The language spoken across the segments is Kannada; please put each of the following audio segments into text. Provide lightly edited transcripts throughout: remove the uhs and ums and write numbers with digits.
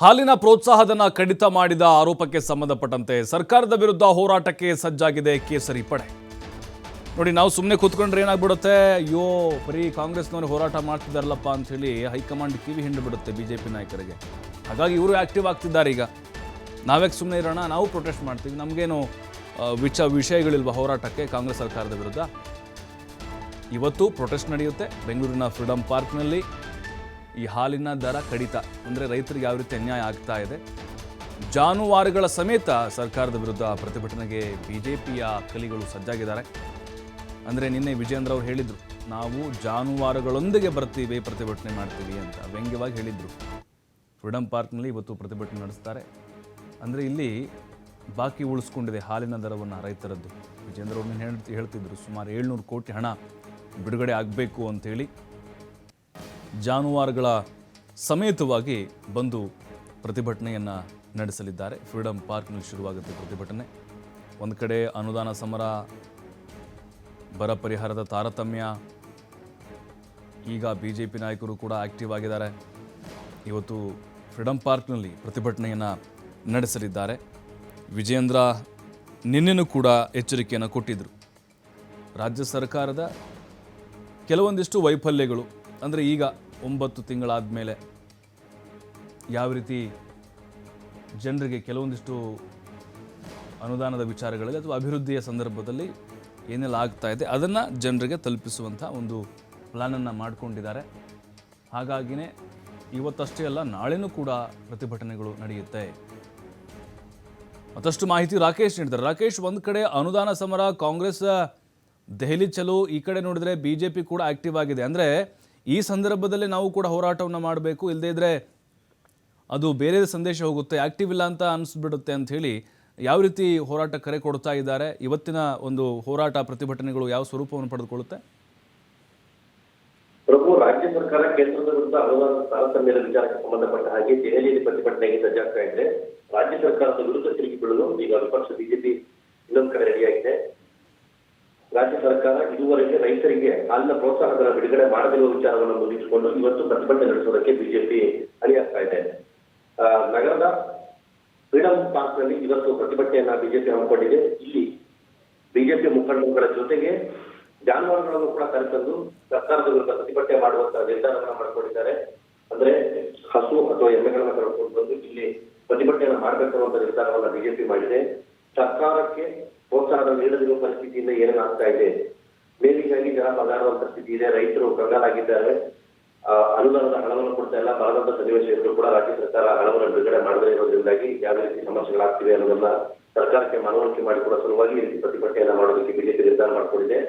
ಹಾಲಿನ ಪ್ರೋತ್ಸಾಹಧನ ಕಡಿತ ಮಾಡಿದ ಆರೋಪಕ್ಕೆ ಸಂಬಂಧಪಟ್ಟಂತೆ ಸರ್ಕಾರದ ವಿರುದ್ಧ ಹೋರಾಟಕ್ಕೆ ಸಜ್ಜಾಗಿದೆ ಕೇಸರಿ ಪಡೆ. ನೋಡಿ, ನಾವು ಸುಮ್ಮನೆ ಕೂತ್ಕೊಂಡ್ರೆ ಏನಾಗ್ಬಿಡುತ್ತೆ, ಅಯ್ಯೋ ಬರೀ ಕಾಂಗ್ರೆಸ್ನವರು ಹೋರಾಟ ಮಾಡ್ತಿದ್ದಾರಲ್ಲಪ್ಪ ಅಂಥೇಳಿ ಹೈಕಮಾಂಡ್ ಕಿವಿ ಹಿಂಡು ಬಿಡುತ್ತೆ ಬಿಜೆಪಿ ನಾಯಕರಿಗೆ. ಹಾಗಾಗಿ ಇವರು ಆಕ್ಟಿವ್ ಆಗ್ತಿದ್ದಾರೆ. ಈಗ ನಾವ್ಯಾಕೆ ಸುಮ್ಮನೆ ಇರೋಣ, ನಾವು ಪ್ರೊಟೆಸ್ಟ್ ಮಾಡ್ತೀವಿ, ನಮಗೇನು ವಿಷಯಗಳಿಲ್ವ ಹೋರಾಟಕ್ಕೆ ಕಾಂಗ್ರೆಸ್ ಸರ್ಕಾರದ ವಿರುದ್ಧ. ಇವತ್ತು ಪ್ರೊಟೆಸ್ಟ್ ನಡೆಯುತ್ತೆ ಬೆಂಗಳೂರಿನ ಫ್ರೀಡಂ ಪಾರ್ಕ್ನಲ್ಲಿ. ಈ ಹಾಲಿನ ದರ ಕಡಿತ ಅಂದರೆ ರೈತರಿಗೆ ಯಾವ ರೀತಿ ಅನ್ಯಾಯ ಆಗ್ತಾ ಇದೆ, ಜಾನುವಾರುಗಳ ಸಮೇತ ಸರ್ಕಾರದ ವಿರುದ್ಧ ಪ್ರತಿಭಟನೆಗೆ ಬಿಜೆಪಿಯ ಕಲಿಗಳು ಸಜ್ಜಾಗಿದ್ದಾರೆ. ಅಂದರೆ ನಿನ್ನೆ ವಿಜೇಂದ್ರ ಅವರು ಹೇಳಿದರು, ನಾವು ಜಾನುವಾರುಗಳೊಂದಿಗೆ ಬರ್ತೀವಿ, ಪ್ರತಿಭಟನೆ ಮಾಡ್ತೀವಿ ಅಂತ ವ್ಯಂಗ್ಯವಾಗಿ ಹೇಳಿದರು. ಫ್ರೀಡಂ ಪಾರ್ಕ್ನಲ್ಲಿ ಇವತ್ತು ಪ್ರತಿಭಟನೆ ನಡೆಸ್ತಾರೆ. ಅಂದರೆ ಇಲ್ಲಿ ಬಾಕಿ ಉಳಿಸ್ಕೊಂಡಿದೆ ಹಾಲಿನ ದರವನ್ನು ರೈತರದ್ದು. ವಿಜೇಂದ್ರ ಅವರು ಹೇಳ್ತಿದ್ರು ಸುಮಾರು 700 ಕೋಟಿ ಹಣ ಬಿಡುಗಡೆ ಆಗಬೇಕು ಅಂಥೇಳಿ. ಜಾನುವಾರುಗಳ ಸಮೇತವಾಗಿ ಬಂದು ಪ್ರತಿಭಟನೆಯನ್ನು ನಡೆಸಲಿದ್ದಾರೆ. ಫ್ರೀಡಂ ಪಾರ್ಕ್ನಲ್ಲಿ ಶುರುವಾಗುತ್ತೆ ಪ್ರತಿಭಟನೆ. ಒಂದು ಕಡೆ ಅನುದಾನ ಸಮರ, ಬರ ಪರಿಹಾರದ ತಾರತಮ್ಯ, ಈಗ ಬಿಜೆಪಿ ನಾಯಕರು ಕೂಡ ಆಕ್ಟಿವ್ ಆಗಿದ್ದಾರೆ. ಇವತ್ತು ಫ್ರೀಡಂ ಪಾರ್ಕ್ನಲ್ಲಿ ಪ್ರತಿಭಟನೆಯನ್ನು ನಡೆಸಲಿದ್ದಾರೆ. ವಿಜೇಂದ್ರ ನಿನ್ನೆನೂ ಕೂಡ ಎಚ್ಚರಿಕೆಯನ್ನು ಕೊಟ್ಟಿದ್ದರು. ರಾಜ್ಯ ಸರ್ಕಾರದ ಕೆಲವೊಂದಿಷ್ಟು ವೈಫಲ್ಯಗಳು, ಅಂದರೆ ಈಗ 9 ತಿಂಗಳಾದ ಮೇಲೆ ಯಾವ ರೀತಿ ಜನರಿಗೆ ಕೆಲವೊಂದಿಷ್ಟು ಅನುದಾನದ ವಿಚಾರಗಳಲ್ಲಿ ಅಥವಾ ಅಭಿವೃದ್ಧಿಯ ಸಂದರ್ಭದಲ್ಲಿ ಏನೆಲ್ಲ ಆಗ್ತಾ ಇದೆ ಅದನ್ನು ಜನರಿಗೆ ತಲುಪಿಸುವಂಥ ಒಂದು ಪ್ಲ್ಯಾನನ್ನು ಮಾಡಿಕೊಂಡಿದ್ದಾರೆ. ಹಾಗಾಗಿಯೇ ಇವತ್ತಷ್ಟೇ ಅಲ್ಲ, ನಾಳೆನೂ ಕೂಡ ಪ್ರತಿಭಟನೆಗಳು ನಡೆಯುತ್ತೆ. ಮತ್ತಷ್ಟು ಮಾಹಿತಿ ರಾಕೇಶ್ ನೀಡ್ತಾರೆ. ರಾಕೇಶ್, ಒಂದು ಕಡೆ ಅನುದಾನ ಸಮರ, ಕಾಂಗ್ರೆಸ್ ದೆಹಲಿ ಚಲೋ, ಈ ಕಡೆ ನೋಡಿದರೆ ಬಿಜೆಪಿ ಕೂಡ ಆಕ್ಟಿವ್ ಆಗಿದೆ. ಅಂದರೆ ಈ ಸಂದರ್ಭದಲ್ಲಿ ನಾವು ಕೂಡ ಹೋರಾಟವನ್ನು ಮಾಡಬೇಕು, ಇಲ್ಲದೇ ಇದ್ದರೆ ಅದು ಬೇರೆ ಸಂದೇಶ ಹೋಗುತ್ತೆ, ಆಕ್ಟಿವ್ ಇಲ್ಲ ಅಂತ ಅನಿಸ್ಬಿಡುತ್ತೆ ಅಂತ ಹೇಳಿ ಯಾವ ರೀತಿ ಹೋರಾಟ ಕರೆ ಕೊಡ್ತಾ ಇದ್ದಾರೆ. ಇವತ್ತಿನ ಒಂದು ಹೋರಾಟ ಪ್ರತಿಭಟನೆಗಳು ಯಾವ ಸ್ವರೂಪವನ್ನು ಪಡೆದುಕೊಳ್ಳುತ್ತೆ? ಪ್ರಭು, ರಾಜ್ಯ ಸರ್ಕಾರ ಕೇಂದ್ರದ ವಿರುದ್ಧ ಅನುದಾನ ತಾರತಮ್ಯದ ವಿಚಾರಕ್ಕೆ ಸಂಬಂಧಪಟ್ಟ ಹಾಗೆ ದೆಹಲಿಯಲ್ಲಿ ಪ್ರತಿಭಟನೆಗೆ ಸಜ್ಜಾಗ್ತಾ ಇದೆ. ರಾಜ್ಯ ಸರ್ಕಾರದ ವಿರುದ್ಧ ತಿರುಗಿ ಬೀಳಲು ಈಗ ವಿಪಕ್ಷ ಬಿಜೆಪಿ ಇನ್ನೊಂದು ಕಡೆ ರೆಡಿಯಾಗಿದೆ. ರಾಜ್ಯ ಸರ್ಕಾರ ಇದುವರೆಗೆ ರೈತರಿಗೆ ಹಾಲಿನ ಪ್ರೋತ್ಸಾಹಧನ ಬಿಡುಗಡೆ ಮಾಡದಿರುವ ವಿಚಾರವನ್ನು ಮುಂದಿಟ್ಟುಕೊಂಡು ಇವತ್ತು ಪ್ರತಿಭಟನೆ ನಡೆಸುವುದಕ್ಕೆ ಬಿಜೆಪಿ ಅಣಿಯಾಗ್ತಾ ಇದೆ. ನಗರದ ಫ್ರೀಡಂ ಪಾರ್ಕ್ ನಲ್ಲಿ ಇವತ್ತು ಪ್ರತಿಭಟನೆಯನ್ನ ಬಿಜೆಪಿ ಹಮ್ಮಿಕೊಂಡಿದೆ. ಇಲ್ಲಿ ಬಿಜೆಪಿ ಮುಖಂಡರುಗಳ ಜೊತೆಗೆ ಜಾನುವಾರುಗಳನ್ನು ಕೂಡ ಕರೆತಂದು ಸರ್ಕಾರದ ವಿರುದ್ಧ ಪ್ರತಿಭಟನೆ ಮಾಡುವಂತಹ ನಿರ್ಧಾರವನ್ನು ಮಾಡಿಕೊಂಡಿದ್ದಾರೆ. ಅಂದ್ರೆ ಹಸು ಅಥವಾ ಎಮ್ಮೆಗಳನ್ನ ಕರೆದುಕೊಂಡು ಬಂದು ಇಲ್ಲಿ ಪ್ರತಿಭಟನೆಯನ್ನು ಮಾಡಬೇಕನ್ನುವಂತ ನಿರ್ಧಾರವನ್ನ ಬಿಜೆಪಿ ಮಾಡಿದೆ. ಸರ್ಕಾರಕ್ಕೆ ಪ್ರೋತ್ಸಾಹ ನೀಡದಿರುವ ಪರಿಸ್ಥಿತಿಯಿಂದ ಏನೇನಾಗ್ತಾ ಇದೆ, ಮೇಲಿಗಾಗಿ ಜನ ಪಗಾಡುವಂತ ಸ್ಥಿತಿ ಇದೆ, ರೈತರು ಕಂಗಾಲಾಗಿದ್ದಾರೆ, ಅನುದಾನದ ಹಣವನ್ನು ಕೊಡ್ತಾ ಇಲ್ಲ, ಬರದಂತ ಸನ್ನಿವೇಶ ಇದ್ರೂ ಕೂಡ ರಾಜ್ಯ ಸರ್ಕಾರ ಹಣವನ್ನು ಬಿಡುಗಡೆ ಮಾಡದೇ ಇರೋದ್ರಿಂದಾಗಿ ಯಾವ ರೀತಿ ಸಮಸ್ಯೆಗಳಾಗ್ತಿವೆ ಅನ್ನೋದನ್ನ ಸರ್ಕಾರಕ್ಕೆ ಮನವರಿಕೆ ಮಾಡಿಕೊಡುವ ಸಲುವಾಗಿ ಈ ಪ್ರತಿಭಟನೆಯನ್ನ ಮಾಡೋದಕ್ಕೆ ಬಿಜೆಪಿ ನಿರ್ಧಾರ ಮಾಡಿಕೊಂಡಿದೆ.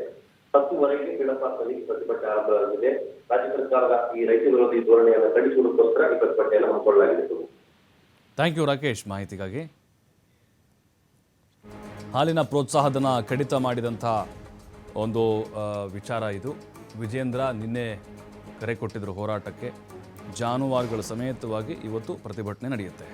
10ವರೆಗೆ ಫ್ರೀಡಂ ಪಾರ್ಕ್ನಲ್ಲಿ ಪ್ರತಿಭಟನೆ ಆರಂಭವಾಗಿದೆ. ರಾಜ್ಯ ಸರ್ಕಾರದ ಈ ರೈತ ವಿರೋಧಿ ಧೋರಣೆಯನ್ನು ಖಂಡಿಸುವುದಕ್ಕೋಸ್ಕರ ಈ ಪ್ರತಿಭಟನೆಯನ್ನು ಹಮ್ಮಿಕೊಳ್ಳಲಾಗಿದೆ. ಥ್ಯಾಂಕ್ ಯು ರಾಕೇಶ್ ಮಾಹಿತಿಗಾಗಿ. ಹಾಲಿನ ಪ್ರೋತ್ಸಾಹಧನ ಕಡಿತ ಮಾಡಿದಂಥ ಒಂದು ವಿಚಾರ ಇದು. ವಿಜೇಂದ್ರ ನಿನ್ನೆ ಕರೆ ಕೊಟ್ಟಿದ್ದರು ಹೋರಾಟಕ್ಕೆ. ಜಾನುವಾರುಗಳ ಸಮೇತವಾಗಿ ಇವತ್ತು ಪ್ರತಿಭಟನೆ ನಡೆಯುತ್ತೆ.